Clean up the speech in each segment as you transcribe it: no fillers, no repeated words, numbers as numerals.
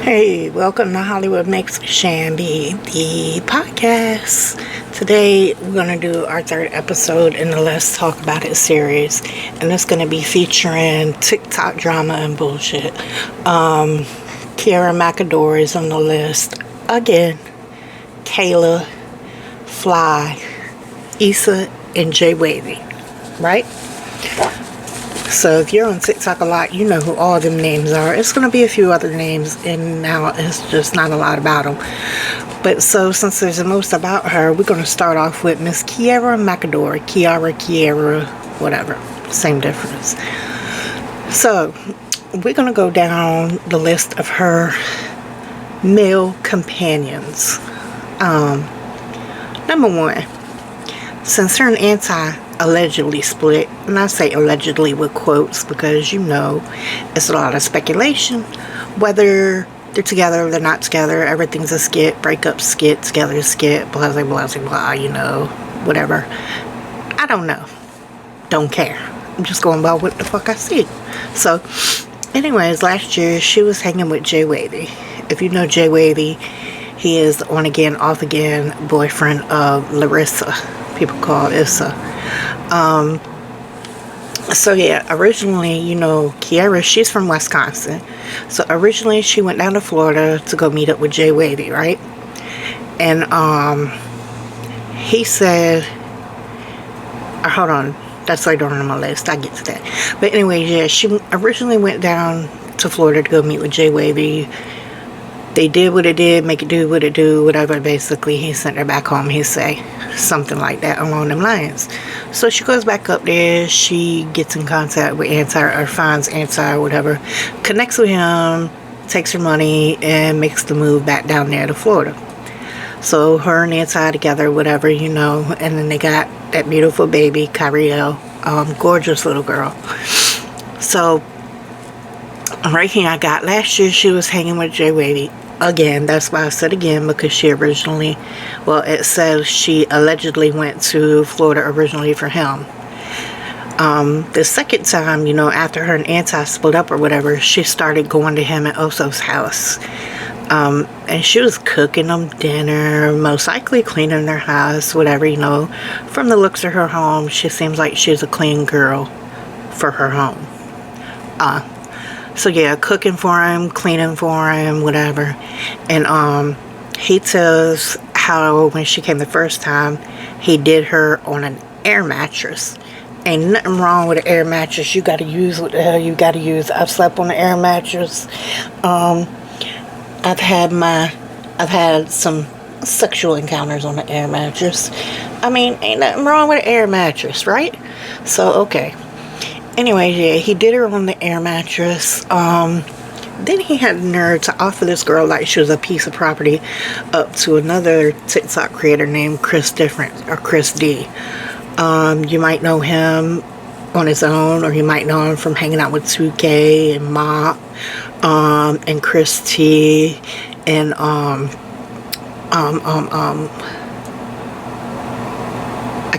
Hey, welcome to Hollywood Mix with Shambi, the podcast. Today we're going to do our third episode in the Let's Talk About It series, and it's going to be featuring TikTok drama and bullshit. Kiara Mcadory is on the list again. Kayla, Fly, Issa, and Jwavy, right? So if you're on TikTok a lot, you know who all them names are. It's going to be a few other names, and now it's just not a lot about them. But so since there's the most about her, we're going to start off with Miss Kiara Mcadory. Kiara, whatever. Same difference. So we're going to go down the list of her male companions. Number one, since her and Anti allegedly split, and I say allegedly with quotes because it's a lot of speculation whether they're together or they're not together. Everything's a skit, breakup skit, together skit, blah blah blah blah, whatever. I don't know, don't care. I'm just going by what the fuck I see. So anyways, last year she was hanging with Jwavy. If you know Jwavy, he is the on again off again boyfriend of Larissa, people call Issa. So yeah, originally, Kiara, she's from Wisconsin. So originally she went down to Florida to go meet up with Jwavy, right? And he said, hold on, that's later on my list, I get to that. But anyway, yeah, she originally went down to Florida to go meet with Jwavy. They did what it did, make it do what it do, whatever. Basically, he sent her back home, he say. Something like that along them lines. So she goes back up there. She gets in contact with Anti, or finds Anti, or whatever. Connects with him, takes her money, and makes the move back down there to Florida. So her and Anti together, whatever, and then they got that beautiful baby, Kyrielle. Gorgeous little girl. So right here I got last year she was hanging with Jwavy. Again, that's why I said again, because she originally, it says she allegedly went to Florida originally for him. The second time, after her and Anti split up or whatever, she started going to him at Oso's house. And she was cooking them dinner, most likely cleaning their house, whatever, From the looks of her home, she seems like she's a clean girl for her home. So yeah, cooking for him, cleaning for him, whatever. And he tells how when she came the first time, he did her on an air mattress. Ain't nothing wrong with an air mattress. You gotta use what the hell you gotta use. I've slept on an air mattress. I've had some sexual encounters on an air mattress. I mean, ain't nothing wrong with an air mattress, right? So okay. Anyway, yeah, he did her on the air mattress. Then he had the nerve to offer this girl like she was a piece of property up to another TikTok creator named Chris D. You might know him on his own, or you might know him from hanging out with 2K and Mop, and Chris T, and I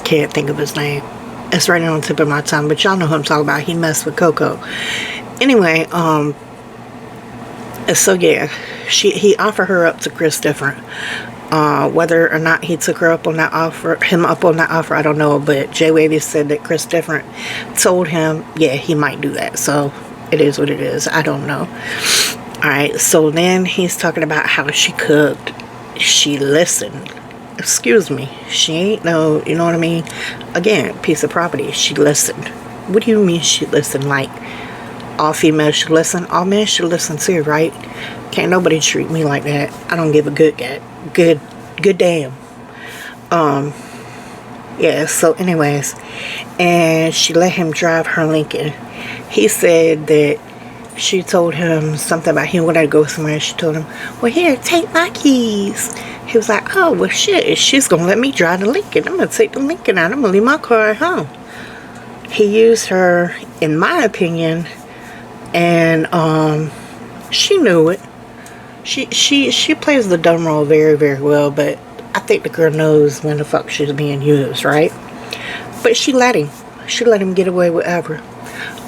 can't think of his name. It's right on the tip of my tongue, but y'all know who I'm talking about. He messed with Coco. Anyway, so yeah, he offered her up to Chris Different. Whether or not he took her up on that offer, I don't know. But Jwavy said that Chris Different told him, yeah, he might do that. So it is what it is. I don't know. Alright, so then he's talking about how she cooked. She listened. Excuse me, she ain't no, you know what I mean? Again, piece of property. She listened. What do you mean she listened? Like, all females should listen? All men should listen too, right? Can't nobody treat me like that. I don't give a good damn. Yeah, so anyways, and she let him drive her Lincoln. He said that she told him something about he wanted to go somewhere. She told him, well, here, take my keys. He was like, oh, well, shit, she's going to let me drive the Lincoln. I'm going to take the Lincoln out. I'm going to leave my car at home. He used her, in my opinion, and she knew it. She plays the dumb role very, very well, but I think the girl knows when the fuck she's being used, right? But she let him. She let him get away with whatever.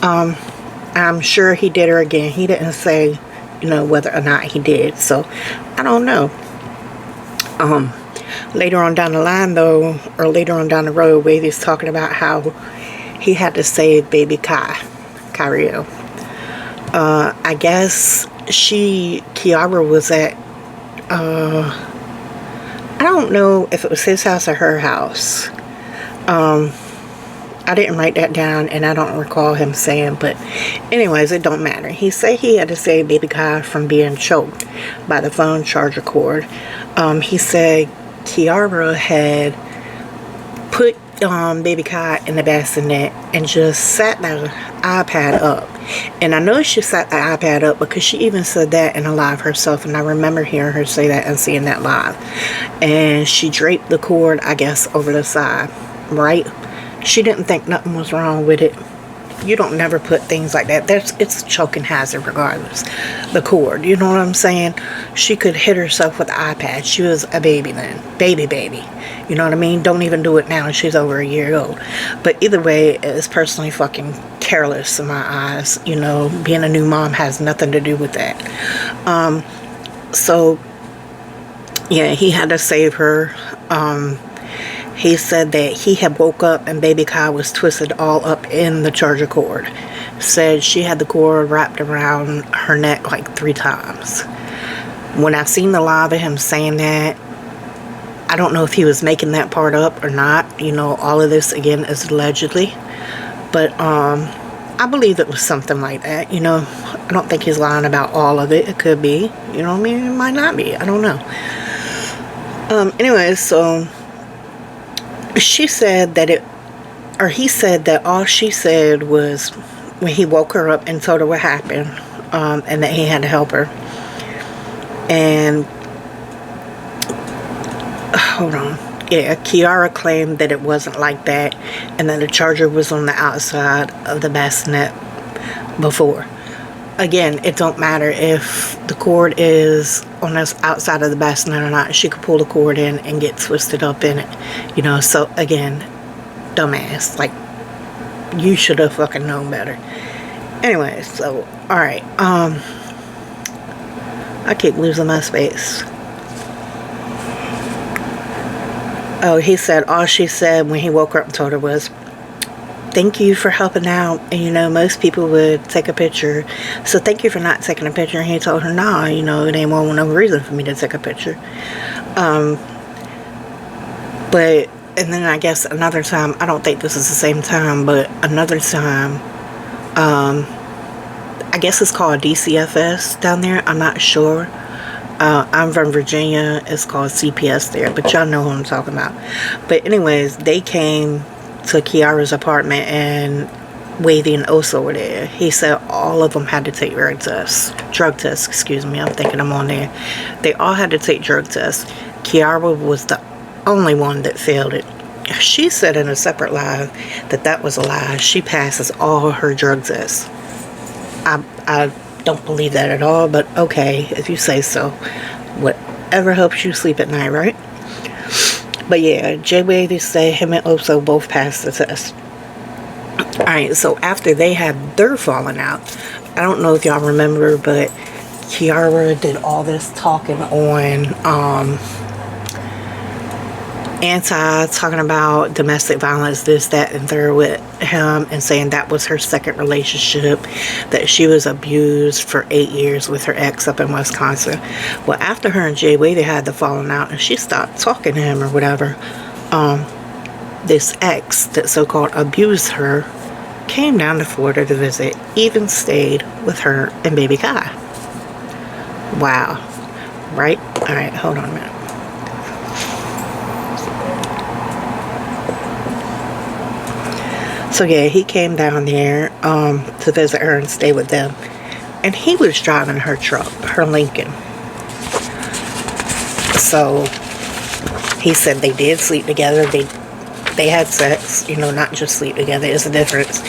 I'm sure he did her again. He didn't say you know, whether or not he did. So I don't know. Later on down the line though, or later on down the road, Wavy's talking about how he had to save baby Kyrio. I guess Kiara was at, I don't know if it was his house or her house. I didn't write that down, and I don't recall him saying, but anyways, it don't matter. He said he had to save baby Kai from being choked by the phone charger cord. He said Kiara had put baby Kai in the bassinet and just sat the iPad up. And I know she sat the iPad up because she even said that in a live herself, and I remember hearing her say that and seeing that live. And she draped the cord, I guess, over the side, right? She didn't think nothing was wrong with it. You don't never put things like that. It's a choking hazard regardless. The cord, you know what I'm saying? She could hit herself with the iPad. She was a baby then. Baby. You know what I mean? Don't even do it now. She's over a year old. But either way, it's personally fucking careless in my eyes. You know, being a new mom has nothing to do with that. So, yeah, he had to save her. He said that he had woke up and baby Kai was twisted all up in the charger cord. Said she had the cord wrapped around her neck like 3 times. When I seen the live of him saying that, I don't know if he was making that part up or not. You know, all of this again is allegedly. But I believe it was something like that. You know, I don't think he's lying about all of it. It could be. You know what I mean? It might not be. I don't know. Anyways, so she said that he said that all she said was when he woke her up and told her what happened, and that he had to help her. And hold on. Yeah, Kiara claimed that it wasn't like that, and that the charger was on the outside of the bassinet before. Again, it don't matter if the cord is on the outside of the bassinet or not. She could pull the cord in and get twisted up in it. You know, so again, dumbass. Like, you should have fucking known better. Anyway, so, alright. I keep losing my space. Oh, he said, all she said when he woke her up and told her was, thank you for helping out. And, you know, most people would take a picture. So thank you for not taking a picture. And he told her, nah, you know, it ain't no reason for me to take a picture. But, and then I guess another time, I don't think this is the same time, but another time, I guess it's called DCFS down there. I'm not sure. I'm from Virginia. It's called CPS there. But y'all know who I'm talking about. But anyways, they came to Kiara's apartment, and Wavy and Issa were there. He said all of them had to take drug tests, excuse me, I'm thinking I'm on there. They all had to take drug tests. Kiara was the only one that failed it. She said in a separate live that was a lie. She passes all her drug tests. I don't believe that at all, but okay, if you say so. Whatever helps you sleep at night, right? But yeah, Jwavy said him and Issa both passed the test. Alright, so after they had their falling out, I don't know if y'all remember, but Kiara did all this talking on talking about domestic violence, this, that, and third with him, and saying that was her second relationship, that she was abused for 8 years with her ex up in Wisconsin. Well, after her and Jwavy had the falling out and she stopped talking to him or whatever, this ex that so-called abused her came down to Florida to visit, even stayed with her and baby Kai. Wow. Right? Alright, hold on a minute. So yeah, he came down there to visit her and stay with them. And he was driving her truck, her Lincoln. So he said they did sleep together. They had sex, you know, not just sleep together. It's a difference.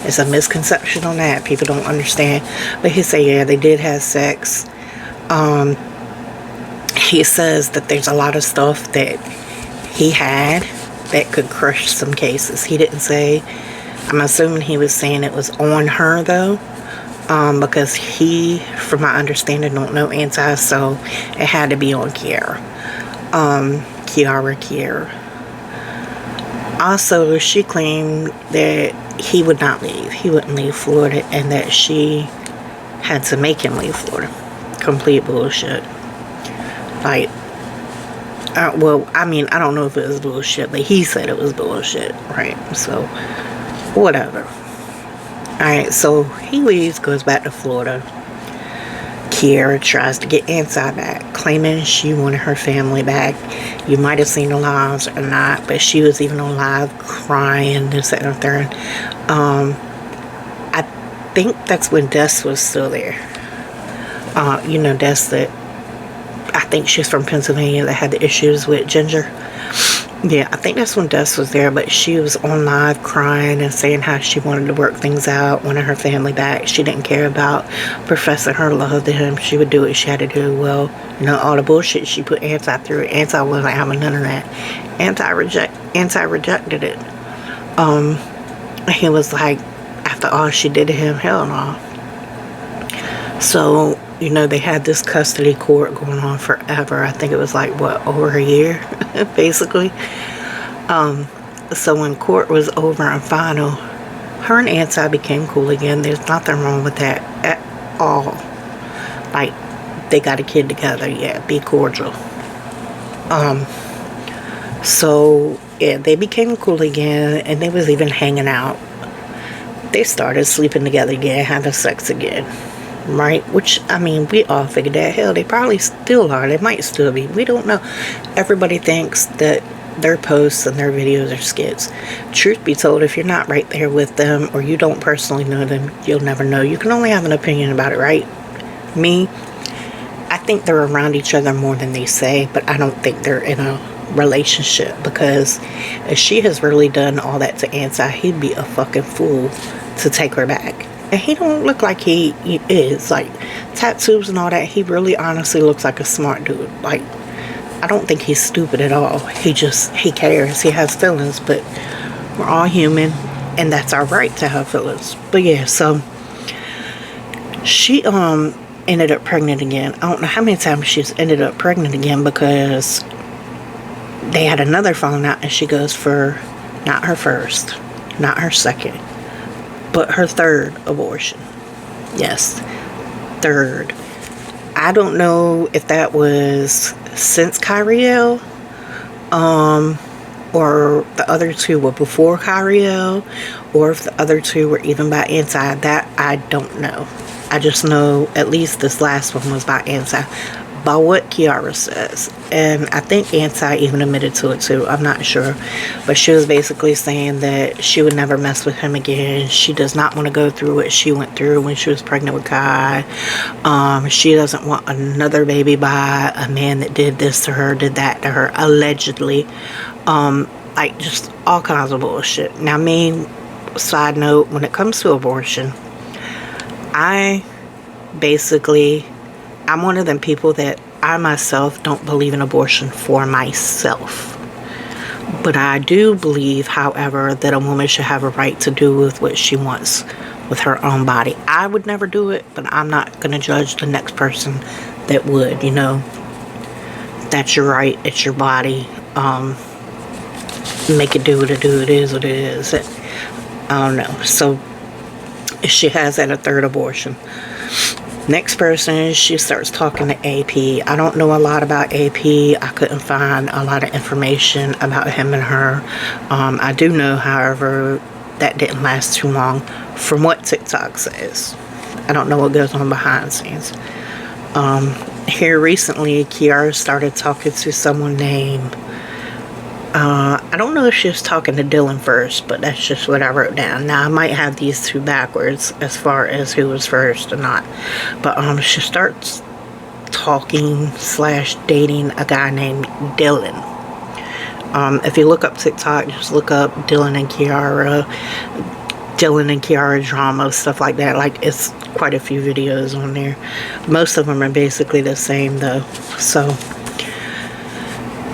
It's a misconception on that. People don't understand. But he said, yeah, they did have sex. He says that there's a lot of stuff that he had that could crush some cases. He didn't say. I'm assuming he was saying it was on her, though. because he, from my understanding, don't know Anti, so it had to be on Kiara. Kiara. Also, she claimed that he would not leave. He wouldn't leave Florida, and that she had to make him leave Florida. Complete bullshit. Like, well, I mean, I don't know if it was bullshit, but he said it was bullshit, right? So, whatever. Alright, so he leaves, goes back to Florida. Kiara tries to get Anti back, claiming she wanted her family back. You might have seen the lives or not, but she was even on live crying, this, that, and the third. I think that's when Des was still there. You know, Des, that I think she's from Pennsylvania, that had the issues with Ginger. Yeah, I think that's when Des was there, but she was on live crying and saying how she wanted to work things out, wanted her family back. She didn't care about professing her love to him. She would do what she had to do. Well, you know, all the bullshit she put Anti through, Anti wasn't having none of that. Anti rejected it. He was like, after all she did to him, hell no. So, you know, they had this custody court going on forever. I think it was like, what, over a year, basically. So when court was over and final, her and Anti became cool again. There's nothing wrong with that at all. Like, they got a kid together, yeah, be cordial. So, yeah, they became cool again, and they was even hanging out. They started sleeping together again, having sex again. Right? Which, I mean, we all figured that. Hell, they probably still are. They might still be. We don't know. Everybody thinks that their posts and their videos are skits. Truth be told, if you're not right there with them, or you don't personally know them, you'll never know. You can only have an opinion about it, right? Me, I think they're around each other more than they say, but I don't think they're in a relationship, because if she has really done all that to Anti, he'd be a fucking fool to take her back. And he don't look like he is. Like, tattoos and all that, he really honestly looks like a smart dude. Like, I don't think he's stupid at all. He cares. He has feelings, but we're all human, and that's our right to have feelings. But yeah, so she ended up pregnant again. I don't know how many times she's ended up pregnant again, because they had another falling out, and she goes for not her first, not her second, but her third abortion. Yes, third. I don't know if that was since Kyriel, or the other two were before Kyriel, or if the other two were even by Anti. That I don't know. I just know at least this last one was by Anti, by what Kiara says. And I think Anti even admitted to it too. I'm not sure. But she was basically saying that she would never mess with him again. She does not want to go through what she went through when she was pregnant with Kai. She doesn't want another baby by a man that did this to her, did that to her, allegedly. Like, just all kinds of bullshit. Now, me, side note, when it comes to abortion, I'm one of them people that I myself don't believe in abortion for myself. But I do believe, however, that a woman should have a right to do with what she wants with her own body. I would never do it, but I'm not going to judge the next person that would, you know. That's your right. It's your body. Make it do what it do. It is what it is. I don't know. So she has had a third abortion. Next person, she starts talking to AP. I don't know a lot about AP. I couldn't find a lot of information about him and her. I do know, however, that didn't last too long from what TikTok says. I don't know what goes on behind the scenes. Here recently, Kiara started talking to someone named, I don't know if she was talking to Dylan first, but that's just what I wrote down. Now, I might have these two backwards as far as who was first or not. But she starts talking / dating a guy named Dylan. If you look up TikTok, just look up Dylan and Kiara drama, stuff like that. Like, it's quite a few videos on there. Most of them are basically the same, though. So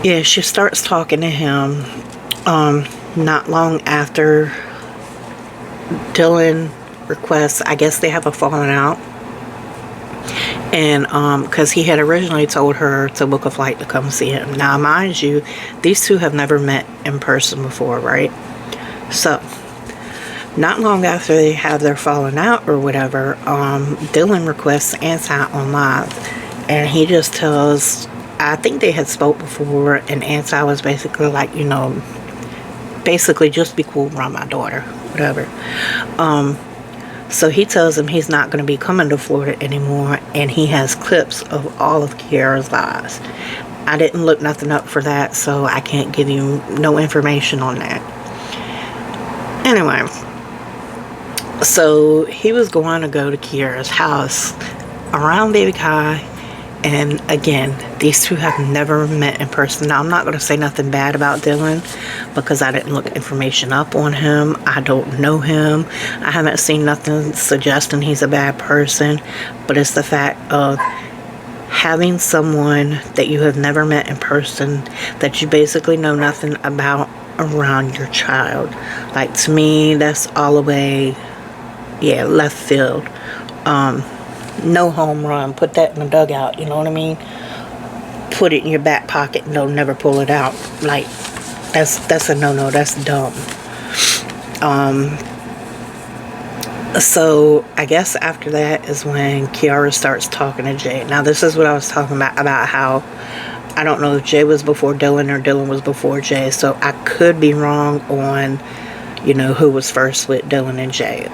yeah, she starts talking to him. Not long after, Dylan requests. I guess they have a falling out. And because he had originally told her to book a flight to come see him. Now, mind you, these two have never met in person before, right? So, not long after they have their falling out or whatever, Dylan requests Anti on live. And he just tells, I think they had spoke before, and Anti was basically like, you know, basically just be cool around my daughter, whatever. So he tells him he's not going to be coming to Florida anymore, and he has clips of all of Kiara's lives. I didn't look nothing up for that, so I can't give you no information on that. Anyway, so he was going to go to Kiara's house around Baby Kai. And again, these two have never met in person. Now, I'm not going to say nothing bad about Dylan because I didn't look information up on him. I don't know him. I haven't seen nothing suggesting he's a bad person. But it's the fact of having someone that you have never met in person, that you basically know nothing about, around your child. Like, to me, that's all the way, yeah, left field. No home run. Put that in the dugout, you know what I mean? Put it in your back pocket and don't never pull it out. Like, that's a no-no. That's dumb. So I guess after that is when Kiara starts talking to Jay. Now, this is what I was talking about how I don't know if Jay was before Dylan or Dylan was before Jay, so I could be wrong on, you know, who was first with Dylan and Jay.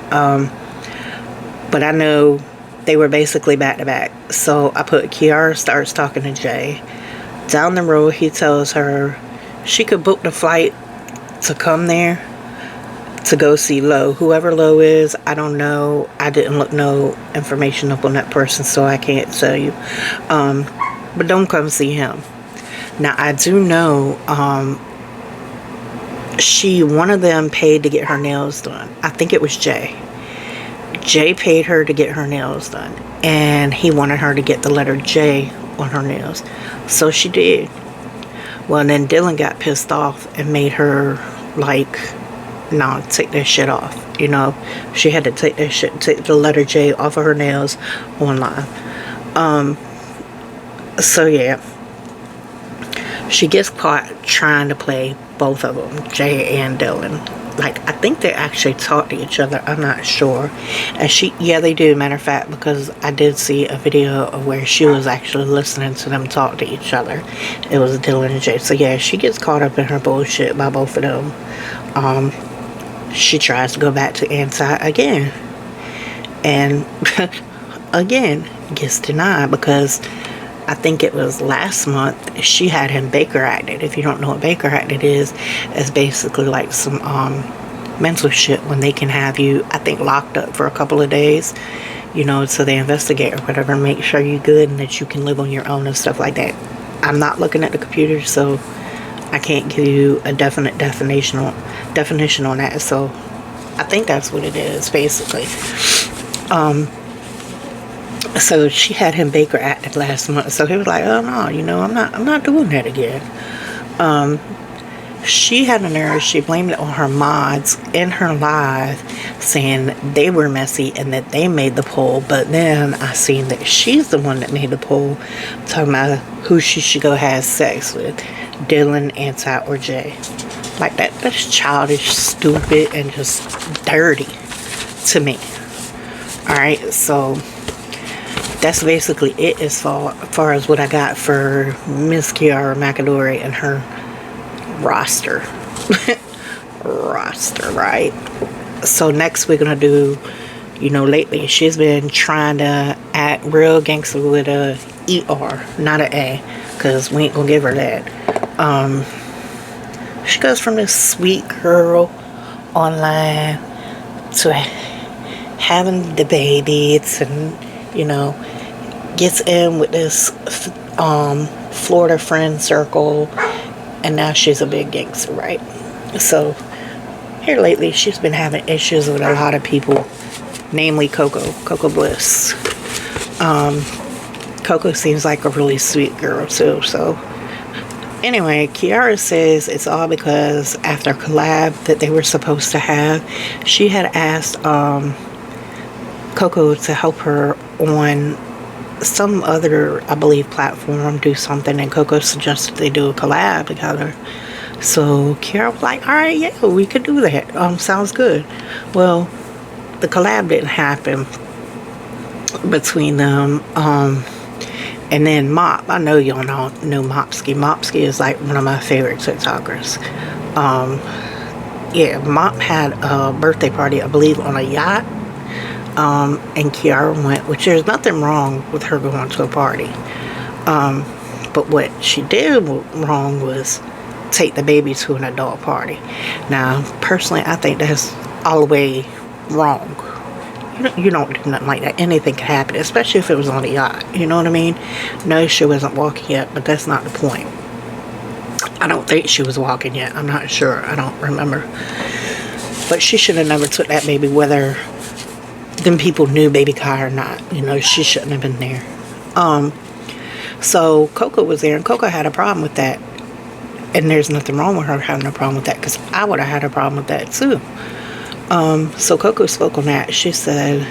But I know they were basically back to back. So I put Kiara starts talking to Jay. Down the road, he tells her she could book the flight to come there to go see Lo. Whoever Lo is, I don't know. I didn't look no information up on that person, so I can't tell you. But don't come see him. Now, I do know one of them paid to get her nails done. I think it was Jay. Jay paid her to get her nails done, and he wanted her to get the letter J on her nails, so she did. Well, then Dylan got pissed off and made her like, no, take that shit off. You know, she had to take the letter J off of her nails online. So yeah, she gets caught trying to play both of them, Jay and Dylan. Like, I think they actually talk to each other. I'm not sure. And yeah, they do, matter of fact, because I did see a video of where she was actually listening to them talk to each other. It was Dylan and Jay. So yeah, she gets caught up in her bullshit by both of them. She tries to go back to Anti again. And again, gets denied because I think it was last month, she had him Baker acted. If you don't know what Baker acted is, it's basically like some mental shit when they can have you, I think, locked up for a couple of days, you know, so they investigate or whatever, make sure you're good and that you can live on your own and stuff like that. I'm not looking at the computer, so I can't give you a definite definition on that. So I think that's what it is, basically. So she had him Baker acted last month. So he was like, oh no, you know, I'm not doing that again. She had a nerve. She blamed it on her mods in her live, saying they were messy and that they made the poll. But then I seen that she's the one that made the poll, talking about who she should go have sex with, Dylan, Anti, or Jay. Like, that's childish, stupid, and just dirty to me. Alright, so that's basically it as far as what I got for Miss Kiara Mcadory and her roster. Right? So next we're going to do, you know, lately she's been trying to act real gangster with a ER, not an A, because we ain't going to give her that. She goes from this sweet girl online to having the babies and, you know, gets in with this Florida friend circle, and now she's a big gangster, right? So here lately she's been having issues with a lot of people, namely Coco Bliss. Coco seems like a really sweet girl too. So anyway, Kiara says it's all because after a collab that they were supposed to have, she had asked Coco to help her on some other, I believe, platform, do something, and Coco suggested they do a collab together. So Kiara was like, all right, yeah, we could do that. Sounds good. Well, the collab didn't happen between them. And then Mop, I know y'all know Mopsky. Mopsky is like one of my favorite TikTokers. Yeah, Mop had a birthday party, I believe, on a yacht. And Kiara went, which there's nothing wrong with her going to a party. But what she did wrong was take the baby to an adult party. Now, personally, I think that's all the way wrong. You don't do nothing like that. Anything could happen, especially if it was on a yacht. You know what I mean? No, she wasn't walking yet, but that's not the point. I don't think she was walking yet. I'm not sure. I don't remember. But she should have never took that baby, whether them people knew Baby Kai or not. You know, she shouldn't have been there. So Coco was there, and Coco had a problem with that. And there's nothing wrong with her having a problem with that, because I would have had a problem with that too. So Coco spoke on that. She said,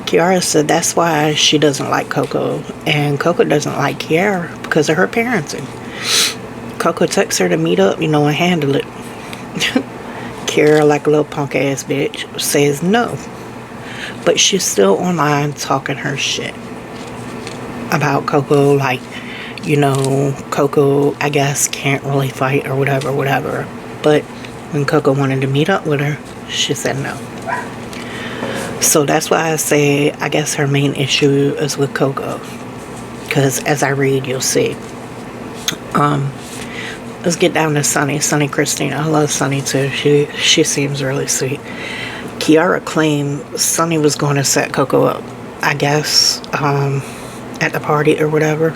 Kiara said that's why she doesn't like Coco, and Coco doesn't like Kiara because of her parenting. Coco texts her to meet up, you know, and handle it. Kiara, like a little punk ass bitch, says no. But she's still online talking her shit about Coco, like, you know, Coco, I guess, can't really fight or whatever. But when Coco wanted to meet up with her, she said no. So that's why I say, I guess her main issue is with Coco. Because as I read, you'll see. Let's get down to Sunny. Sunny Christina. I love Sunny too. She seems really sweet. Kiara claimed Sunny was going to set Coco up, I guess, at the party or whatever.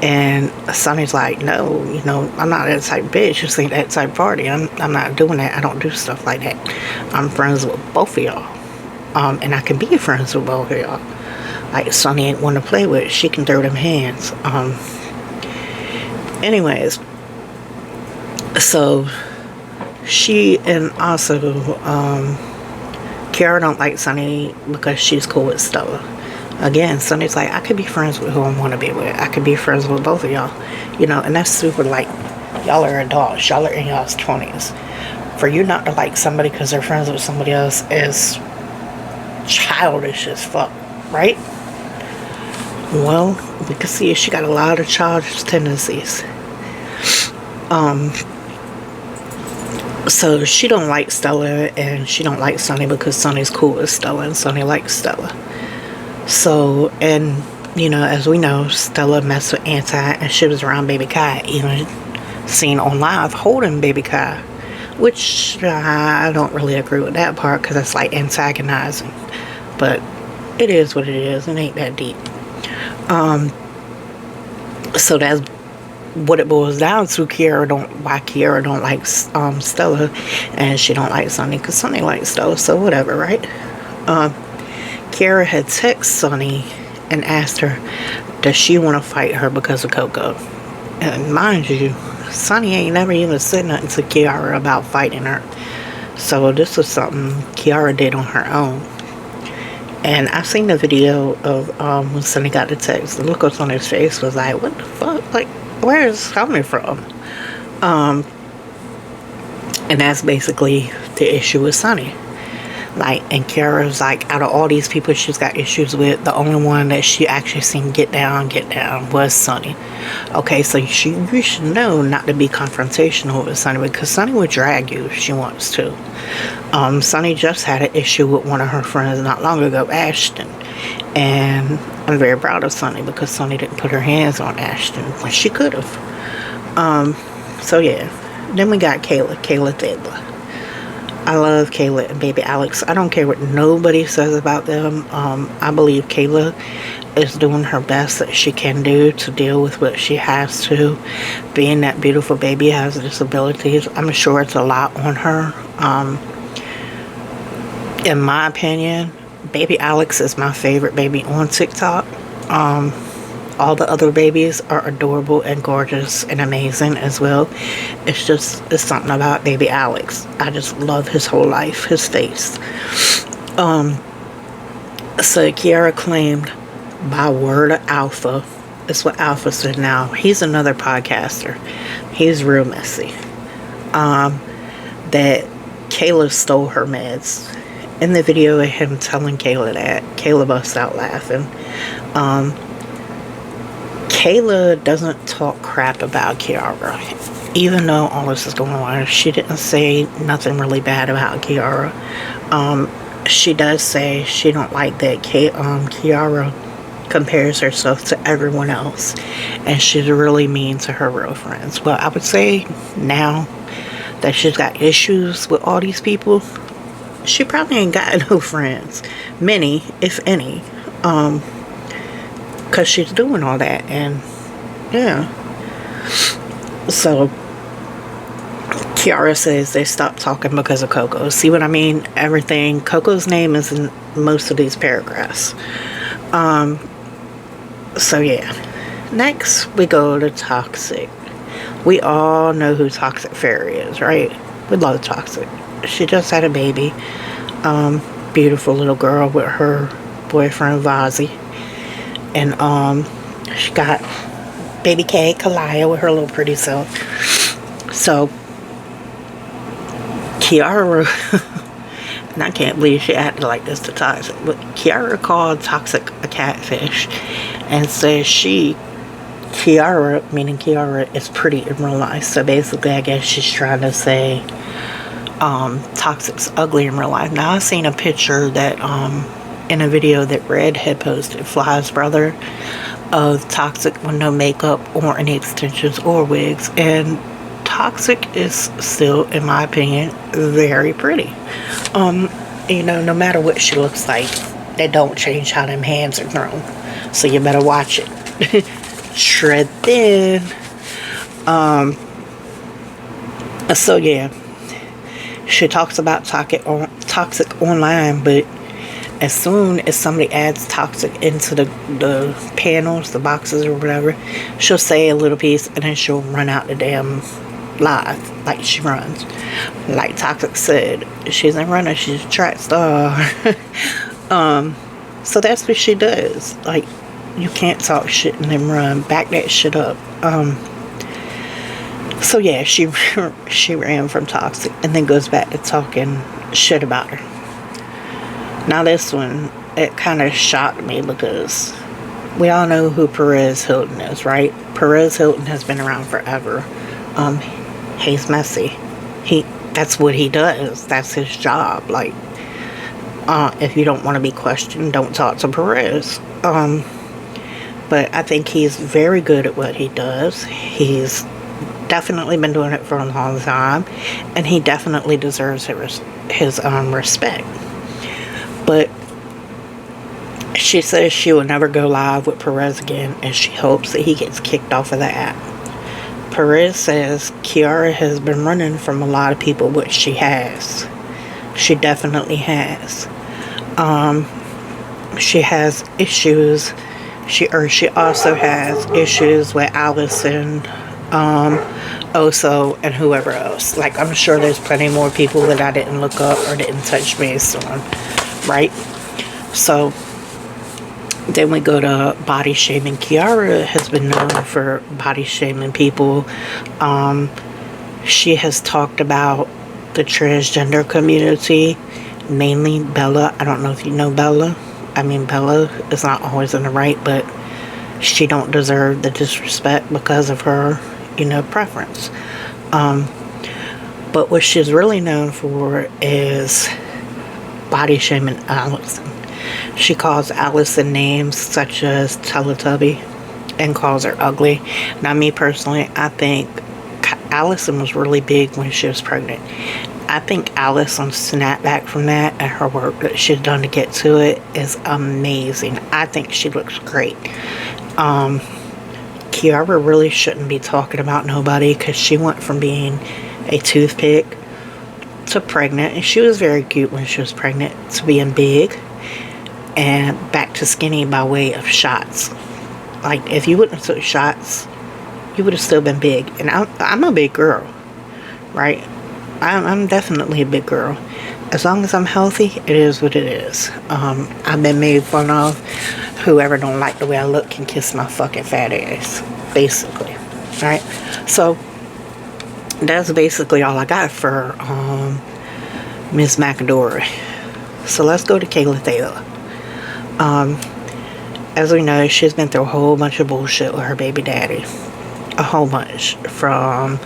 And Sunny's like, no, you know, I'm not that type of bitch. This ain't that type of party. I'm not doing that. I don't do stuff like that. I'm friends with both of y'all. And I can be friends with both of y'all. Like, Sunny ain't one to play with. She can throw them hands. Anyways, so she, and also Kiara don't like Sunny because she's cool with Stella. Again, Sunny's like, I could be friends with who I want to be with. I could be friends with both of y'all. You know, and that's super, like, y'all are adults. Y'all are in y'all's 20s. For you not to like somebody because they're friends with somebody else is childish as fuck, right? Well, we can see she got a lot of childish tendencies. So she don't like Stella, and she don't like Sunny because Sunny's cool with Stella, and Sunny likes Stella. So, and, you know, as we know, Stella messed with Anti, and she was around Baby Kai, even seen on live holding Baby Kai, which I don't really agree with that part, because it's like antagonizing. But it is what it is. It ain't that deep. So that's what it boils down to. Why Kiara don't like Stella, and she don't like Sunny because Sunny likes Stella. So whatever, right? Kiara had texted Sunny and asked her, does she want to fight her because of Coco? And mind you, Sunny ain't never even said nothing to Kiara about fighting her. So this was something Kiara did on her own. And I seen the video of when Sunny got the text. The look on his face was like, what the fuck? Like, where is this coming from? And that's basically the issue with Sunny. Like, and Kiara's like, out of all these people she's got issues with, the only one that she actually seen get down was Sunny. Okay, so you should know not to be confrontational with Sunny, because Sunny would drag you if she wants to. Sunny just had an issue with one of her friends not long ago, Ashton. And I'm very proud of Sunny because Sunny didn't put her hands on Ashton when she could have. So yeah. Then we got Kayalthayla. I love Kayla and baby Alex. I don't care what nobody says about them. I believe Kayla is doing her best that she can do to deal with what she has to. Being that beautiful baby has disabilities, I'm sure it's a lot on her. In my opinion, baby Alex is my favorite baby on TikTok. All the other babies are adorable and gorgeous and amazing as well. It's something about baby Alex. I just love his whole life, his face. So Kiara claimed by word of Alpha, it's what Alpha said now. He's another podcaster. He's real messy. That Kayla stole her meds. In the video of him telling Kayla that, Kayla busts out laughing. Kayla doesn't talk crap about Kiara. Even though all this is going on, she didn't say nothing really bad about Kiara. She does say she don't like that Kiara compares herself to everyone else, and she's really mean to her real friends. Well, I would say now that she's got issues with all these people, she probably ain't got no friends, many if any, because she's doing all that. And yeah, so Kiara says they stopped talking because of Coco. See what I mean? Everything. Coco's name is in most of these paragraphs. So yeah. Next, we go to Toxic. We all know who Toxic Fairy is, right? We love Toxic. She just had a baby. Beautiful little girl with her boyfriend, Vazi. And she got baby K, Kalaya, with her little pretty self. So Kiara, and I can't believe she acted like this to Toxic, but Kiara called Toxic a catfish and says Kiara, meaning Kiara, is pretty in real life. So basically, I guess she's trying to say Toxic's ugly in real life. Now, I seen a picture that, in a video that Red had posted, Fly's brother, of Toxic with no makeup or any extensions or wigs, and Toxic is still, in my opinion, very pretty. You know, no matter what she looks like, they don't change how them hands are grown. So you better watch it. Shred thin. So yeah, she talks about toxic online, but as soon as somebody adds Toxic into the panels, the boxes or whatever, she'll say a little piece and then she'll run out the damn live like she runs. Like Toxic said, she's a runner, she's a track star. So that's what she does. Like, you can't talk shit and then run. Back that shit up. So yeah, she ran from Toxic and then goes back to talking shit about her. Now this one, it kind of shocked me because we all know who Perez Hilton is, right? Perez Hilton has been around forever. He's messy. That's what he does. That's his job. Like, if you don't want to be questioned, don't talk to Perez. But I think he's very good at what he does. He's definitely been doing it for a long time, and he definitely deserves his respect. But she says she will never go live with Perez again, and she hopes that he gets kicked off of the app. Perez says Kiara has been running from a lot of people, which she has. She definitely has. She has issues. She also has issues with Allison, Oso, and whoever else. Like, I'm sure there's plenty more people that I didn't look up or didn't touch base on, right? So then we go to body shaming. Kiara has been known for body shaming people. She has talked about the transgender community, mainly Bella. I don't know if you know Bella. I mean, Bella is not always in the right, but she don't deserve the disrespect because of her, preference. But what she's really known for is body shaming Allison. She calls Allison names such as Teletubby and calls her ugly. Now, me personally, I think Allison was really big when she was pregnant. I think Allison snapped back from that, and her work that she's done to get to it is amazing. I think she looks great. Kiara really shouldn't be talking about nobody because she went from being a toothpick to pregnant, and she was very cute when she was pregnant, to being big and back to skinny by way of shots. Like, if you wouldn't have took shots, you would have still been big. And I'm a big girl, right? I'm definitely a big girl. as long as I'm healthy, it is what it is. I've been made fun of. Whoever don't like the way I look can kiss my fucking fat ass, basically. Right? So that's basically all I got for Miss Mcadory. So let's go to Kayalthayla. As we know, she's been through a whole bunch of bullshit with her baby daddy. A whole bunch. From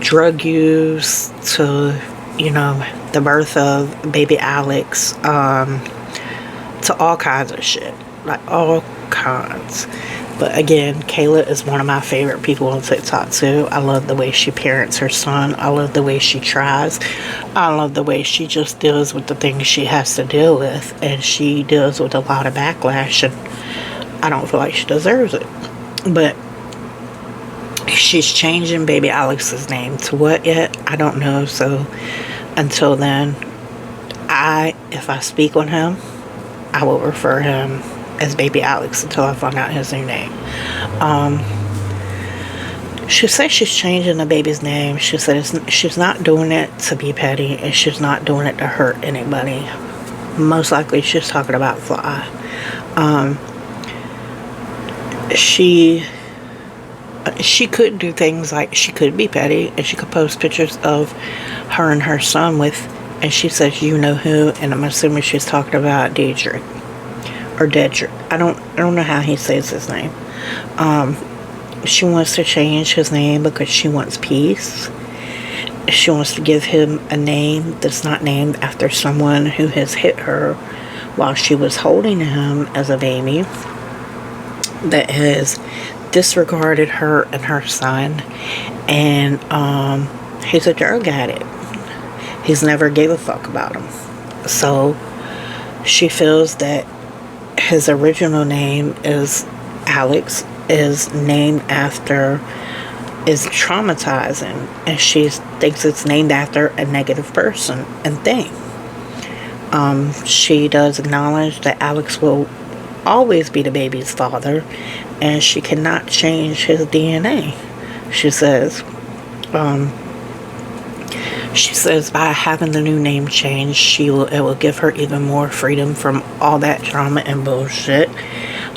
drug use to, you know, the birth of baby Alex, to all kinds of shit. Like, all kinds. But again, Kayla is one of my favorite people on TikTok too. I love the way she parents her son. I love the way she tries. I love the way she just deals with the things she has to deal with. And she deals with a lot of backlash. And I don't feel like she deserves it. But she's changing baby Alex's name to what yet? I don't know. So until then, if I speak on him, I will refer him as baby Alex until I find out his new name. She says she's changing the baby's name. She says she's not doing it to be petty, and she's not doing it to hurt anybody. Most likely she's talking about Fly. She could do things like, she could be petty, and she could post pictures of her and her son with, and she says, you know who, and I'm assuming she's talking about Dedrick. Or Dedrick. I don't know how he says his name. She wants to change his name because she wants peace. She wants to give him a name that's not named after someone who has hit her while she was holding him as a baby, that has disregarded her and her son, and he's a drug addict. He's never gave a fuck about him. So she feels that his original name is Alex, is named after, is traumatizing, and she thinks it's named after a negative person and thing. She does acknowledge that Alex will always be the baby's father, and she cannot change his DNA. She says by having the new name changed, it will give her even more freedom from all that drama and bullshit.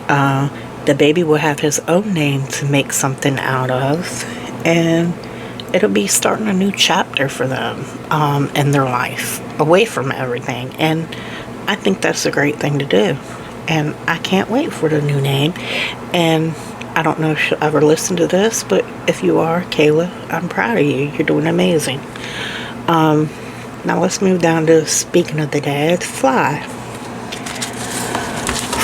The baby will have his own name to make something out of, and it'll be starting a new chapter for them in their life, away from everything. And I think that's a great thing to do, and I can't wait for the new name. And I don't know if she'll ever listen to this, but if you are, Kayla, I'm proud of you. You're doing amazing. Now let's move down to, speaking of the dad, Fly.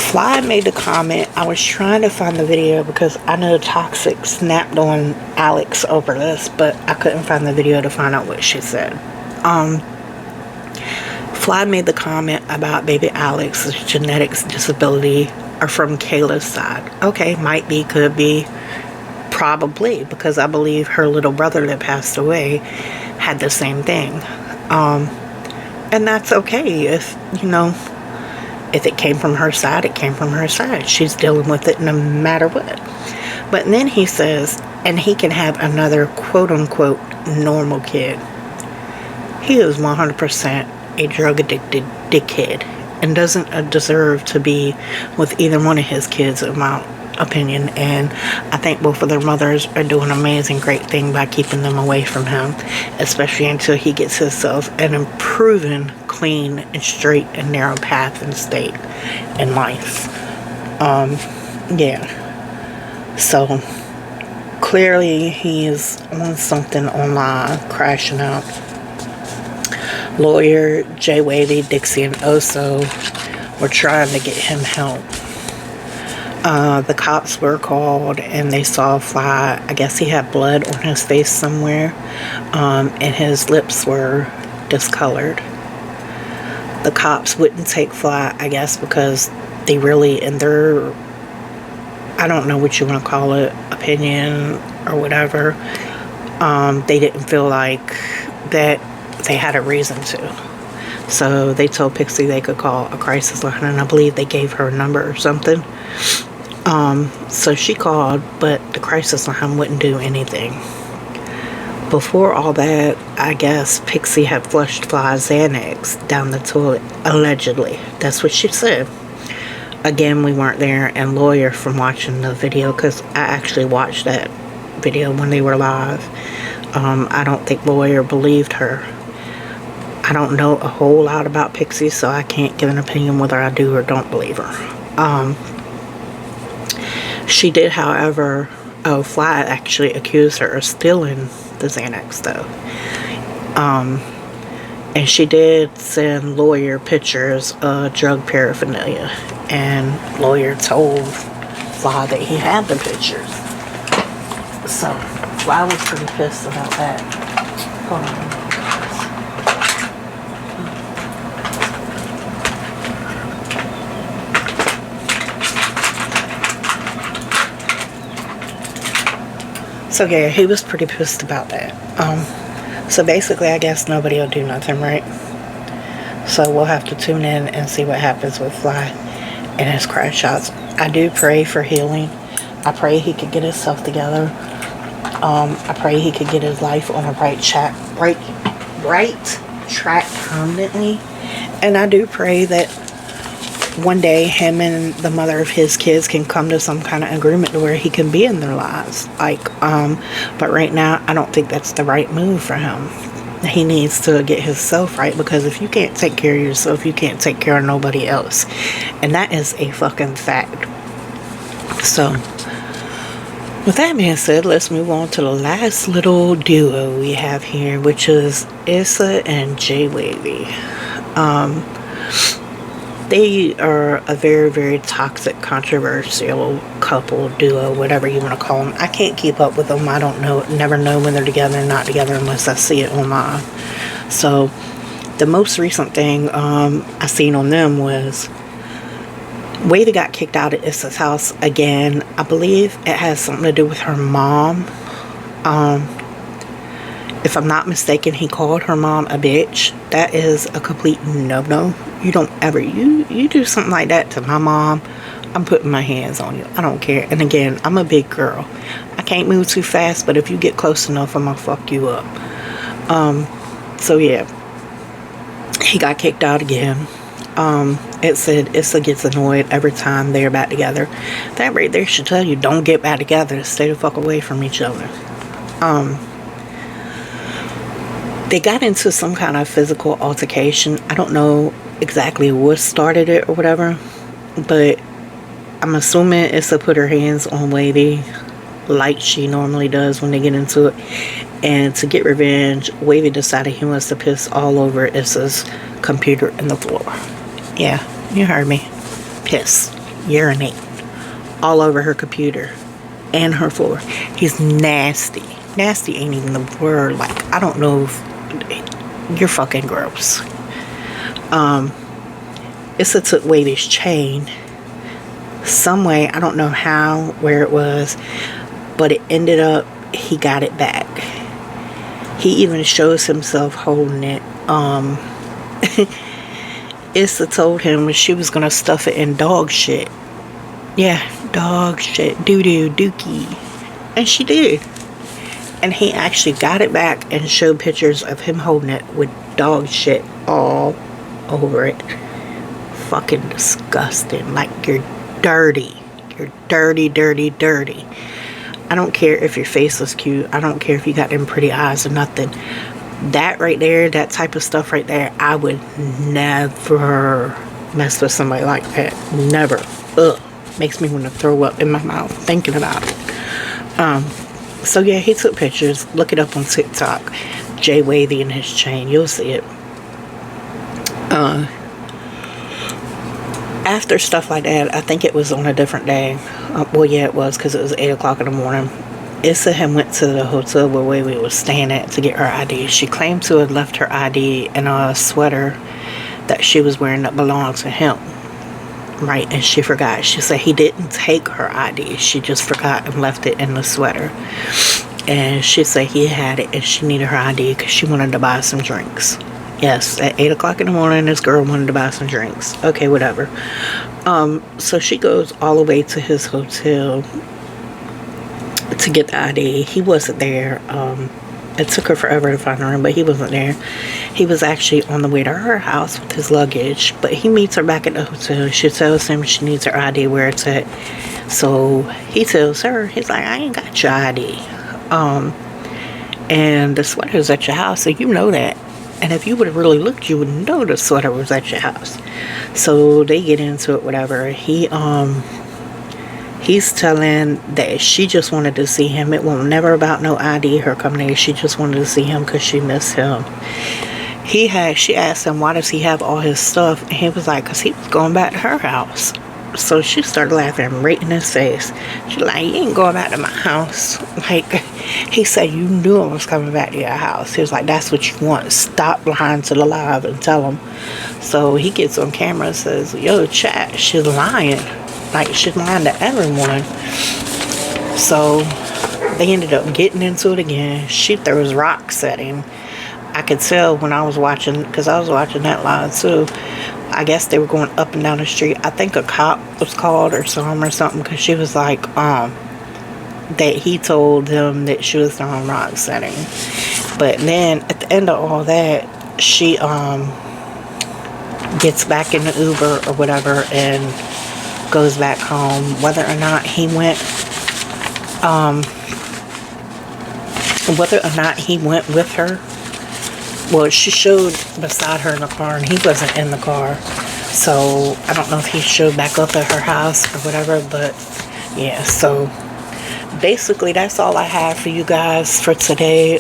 Fly made the comment. I was trying to find the video because I know Toxic snapped on Alex over this, but I couldn't find the video to find out what she said. Fly made the comment about baby Alex's genetics disability are from Kayla's side. Okay, might be, could be, probably, because I believe her little brother that passed away had the same thing. And that's okay. If, you know, if it came from her side, it came from her side. She's dealing with it no matter what. But then he says, and he can have another quote-unquote normal kid. He is 100% a drug-addicted dickhead and doesn't deserve to be with either one of his kids, in my opinion. And I think both of their mothers are doing an amazing, great thing by keeping them away from him, especially until he gets himself an improving, clean and straight and narrow path and state in life. Yeah. So clearly he's on something online, crashing out. Lawyer Jwavy, Dixie, and Oso were trying to get him help. The cops were called and they saw Fly. I guess he had blood on his face somewhere, and his lips were discolored. The cops wouldn't take Fly, I guess, because they really, in their, I don't know what you want to call it, opinion or whatever, they didn't feel like that they had a reason to. So they told Pixie they could call a crisis line, and I believe they gave her a number or something. So she called, but the crisis line wouldn't do anything. Before all that, I guess Pixie had flushed Fly's Xanax down the toilet, allegedly. That's what she said. Again, we weren't there, and Lawyer, from watching the video, because I actually watched that video when they were live, I don't think Lawyer believed her. I don't know a whole lot about Pixie, so I can't give an opinion whether I do or don't believe her. She did, however, Fly actually accused her of stealing the Xanax, though. And she did send Lawyer pictures of drug paraphernalia, and Lawyer told Fly that he had the pictures. So Fly was pretty pissed about that. Hold on. So yeah, he was pretty pissed about that. So basically, I guess nobody will do nothing, right? So we'll have to tune in and see what happens with Fly and his crash shots. I do pray for healing. I pray he could get himself together. I pray he could get his life on a right track permanently. And I do pray that one day him and the mother of his kids can come to some kind of agreement to where he can be in their lives. But right now, I don't think that's the right move for him. He needs to get himself right, because if you can't take care of yourself, you can't take care of nobody else. And that is a fucking fact. So, with that being said, let's move on to the last little duo we have here, which is Issa and Jwavy. They are a very, very toxic, controversial couple, duo, whatever you want to call them. I can't keep up with them. I don't know, never know when they're together or not together unless I see it online. So, the most recent thing I seen on them was Wavy got kicked out of Issa's house again. I believe it has something to do with her mom. If I'm not mistaken, he called her mom a bitch. That is a complete no-no. You don't ever, you do something like that to my mom, I'm putting my hands on you. I don't care. And again, I'm a big girl. I can't move too fast, but if you get close enough, I'm gonna fuck you up. So yeah, he got kicked out again. It said Issa gets annoyed every time they're back together. That right there should tell you, don't get back together. Stay the fuck away from each other. They got into some kind of physical altercation. I don't know exactly what started it or whatever, but I'm assuming Issa put her hands on Wavy like she normally does when they get into it. And to get revenge, Wavy decided he wants to piss all over Issa's computer and the floor. Yeah, you heard me. Piss. Urinate. All over her computer and her floor. He's nasty. Nasty ain't even the word. Like, I don't know if you're fucking gross. Issa took Wavy's chain some way. I don't know how, where it was, but it ended up, he got it back. He even shows himself holding it. Issa told him she was gonna stuff it in dog shit. Yeah, dog shit, doo-doo, dookie. And she did. And he actually got it back and showed pictures of him holding it with dog shit all over it. Fucking disgusting. Like, you're dirty. You're dirty, dirty, dirty. I don't care if your face is cute. I don't care if you got them pretty eyes or nothing. That right there, that type of stuff right there, I would never mess with somebody like that. Never. Ugh. Makes me want to throw up in my mouth thinking about it. So yeah, he took pictures. Look it up on TikTok. Jwavy and his chain. You'll see it. After stuff like that, I think it was on a different day. Well, yeah, it was, because it was 8 o'clock in the morning. Issa had went to the hotel where Wavy was staying at to get her ID. She claimed to have left her ID in a sweater that she was wearing that belonged to him. Right, and she forgot. She said he didn't take her ID. She just forgot and left it in the sweater. And she said he had it and she needed her ID because she wanted to buy some drinks. Yes, at 8 o'clock in the morning, this girl wanted to buy some drinks. Okay, whatever. So she goes all the way to his hotel to get the ID. He wasn't there. It took her forever to find her room, but he wasn't there. He was actually on the way to her house with his luggage, but he meets her back at the hotel. She tells him she needs her ID, where it's at. So he tells her, he's like, I ain't got your ID. And the sweater's at your house, so you know that. And if you would have really looked, you would know the sweater was at your house. So they get into it, whatever. He's telling that she just wanted to see him. It was never about no ID, her coming there. She just wanted to see him because she missed him. She asked him, why does he have all his stuff? And he was like, because he was going back to her house. So she started laughing right in his face. She's like, you ain't going back to my house. Like, he said, you knew I was coming back to your house. He was like, that's what you want. Stop lying to the live and tell him. So he gets on camera and says, yo, chat, she's lying. Like, she's lying to everyone. So they ended up getting into it again. She throws rocks at him. I could tell when I was watching, because I was watching that live too. I guess they were going up and down the street. I think a cop was called or something, because she was like, that he told them that she was throwing rocks at him. But then at the end of all that, she gets back in the Uber or whatever and goes back home. Whether or not he went with her, well, she showed beside her in the car, and he wasn't in the car. So I don't know if he showed back up at her house or whatever, but yeah. So basically, that's all I have for you guys for today.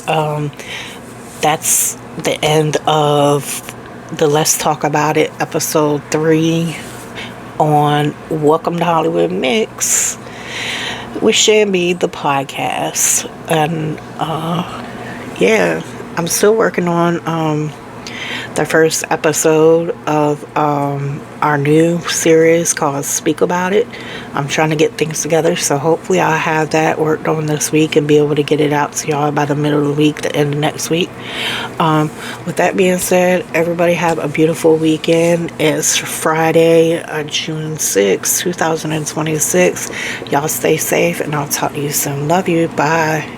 That's the end of the Let's Talk About It episode 3 on Welcome to Hollywood Mix with Shambi, the podcast. And yeah, I'm still working on the first episode of our new series called Speak About It. I'm trying to get things together, so hopefully I'll have that worked on this week and be able to get it out to y'all by the middle of the week, the end of next week. With that being said, everybody have a beautiful weekend. It's Friday, June 6, 2026. Y'all stay safe, and I'll talk to you soon. Love you. Bye.